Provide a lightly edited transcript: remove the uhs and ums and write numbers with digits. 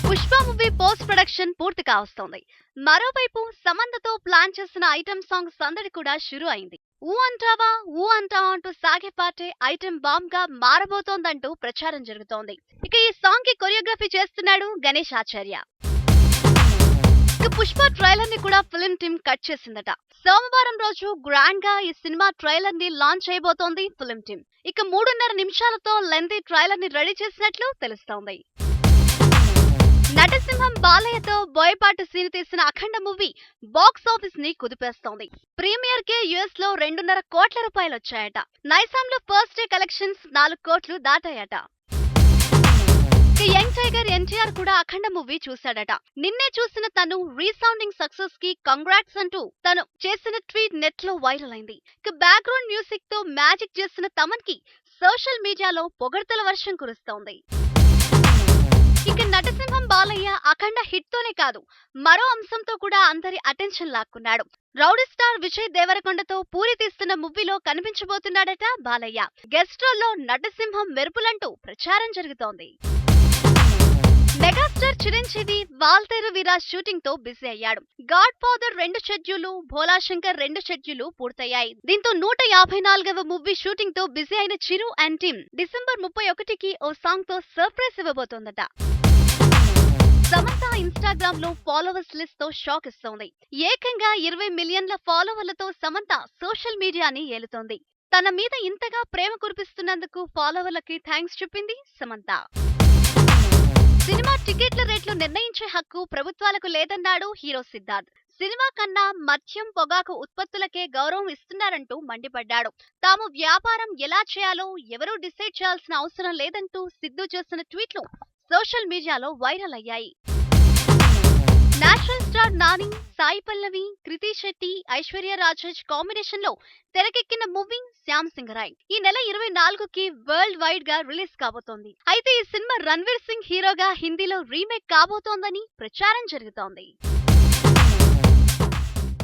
Pushpa movie post production పూర్తి కావస్తోంది. మరోవైపు సమంతతో ప్లాన్ చేసిన ఐటెం సాంగ్ సందడి కూడా షురు అయింది. ఊ అంటావా ఊ అంటావా అంటూ సాగే పాటే ఐటెం బాంబ్ గా మారబోతోందంటూ ప్రచారం జరుగుతోంది. ఇక ఈ సాంగ్ కి కొరియోగ్రఫీ చేస్తున్నాడు గణేష్ ఆచార్య. ఇక పుష్ప ట్రైలర్ ని కూడా ఫిల్మ్ టీమ్ కట్ చేసిందట. సోమవారం రోజు గ్రాండ్ గా ఈ సినిమా ట్రైలర్ ని లాంచ్ చేయబోతోంది ఫిల్మ్ టీమ్. ఇక 3.5 నిమిషాలతో లెంతీ ట్రైలర్ ని రెడీ చేసినట్లు తెలుస్తోంది. నటసింహం బాలయ్యతో బోయపాటి సీన్ తీసిన అఖండ మూవీ బాక్స్ ఆఫీస్ ని కుదిపేస్తోంది. ప్రీమియర్ కే యుఎస్ లో 2.5 కోట్ల రూపాయలు వచ్చాయట. నైసాంలో ఫస్ట్ డే కలెక్షన్స్ 4 కోట్లు దాటాయట. యంగ్ టైగర్ ఎన్టీఆర్ కూడా అఖండ మూవీ చూశాడట. నిన్నే చూసిన తను రీసౌండింగ్ సక్సెస్ కి కంగ్రాట్స్ అంటూ తను చేసిన ట్వీట్ నెట్ లో వైరల్ అయింది. ఇక బ్యాక్గ్రౌండ్ మ్యూజిక్ తో మ్యాజిక్ చేసిన తమన్ కి సోషల్ మీడియాలో పొగడ్తల వర్షం కురుస్తోంది. ఇక నటసింహం బాలయ్య అఖండ హిట్ తోనే కాదు, మరో అంశంతో కూడా అందరి అటెన్షన్ లాక్కున్నాడు. రౌడీ స్టార్ విజయ్ దేవరకొండతో పూరి తీస్తున్న మూవీలో కనిపించబోతున్నాడట బాలయ్య. గెస్ట్ రోల్ లో నటసింహం మెరుపులంటూ ప్రచారం జరుగుతోంది. మెగాస్టార్ చిరంజీవి వాల్తేరు వీరా షూటింగ్ తో బిజీ అయ్యాడు. Godfather 2 schedule, Bhola Shankar 2 schedule పూర్తయ్యాయి. దీంతో 154వ మూవీ షూటింగ్ తో బిజీ అయిన చిరు అండ్ టీమ్ డిసెంబర్ 31కి ఓ సాంగ్ తో సర్ప్రైజ్ ఇవ్వబోతోందట. సమంత ఇన్స్టాగ్రామ్ లో ఫాలోవర్స్ లిస్ట్ తో షాక్ ఇస్తోంది. ఏకంగా 20 మిలియన్ల ఫాలోవర్లతో సమంత సోషల్ మీడియాని ఏలుతోంది. తన మీద ఇంతగా ప్రేమ కురిపిస్తున్నందుకు ఫాలోవర్లకి థ్యాంక్స్ చెప్పింది సమంత. సినిమా టికెట్ల రేట్లు నిర్ణయించే హక్కు ప్రభుత్వాలకు లేదన్నాడు హీరో సిద్ధార్థ్. సినిమా కన్నా మద్యం, పొగాకు ఉత్పత్తులకే గౌరవం ఇస్తున్నారంటూ మండిపడ్డాడు. తాము వ్యాపారం ఎలా చేయాలో ఎవరూ డిసైడ్ చేయాల్సిన అవసరం లేదంటూ సిద్ధు చేసిన ట్వీట్లు సోషల్ మీడియాలో వైరల్ అయ్యాయి. నేషనల్ స్టార్ నాని, సాయి పల్లవి, కృతి శెట్టి, ఐశ్వర్య రాజేష్ కాంబినేషన్ లో తెరకెక్కిన మూవీ శ్యామ్ సింగ్ రాయ్ ఈ నెల 24కి వరల్డ్ వైడ్ గా రిలీజ్ కాబోతోంది. అయితే ఈ సినిమా రణ్వీర్ సింగ్ హీరోగా హిందీలో రీమేక్ కాబోతోందని ప్రచారం జరుగుతోంది.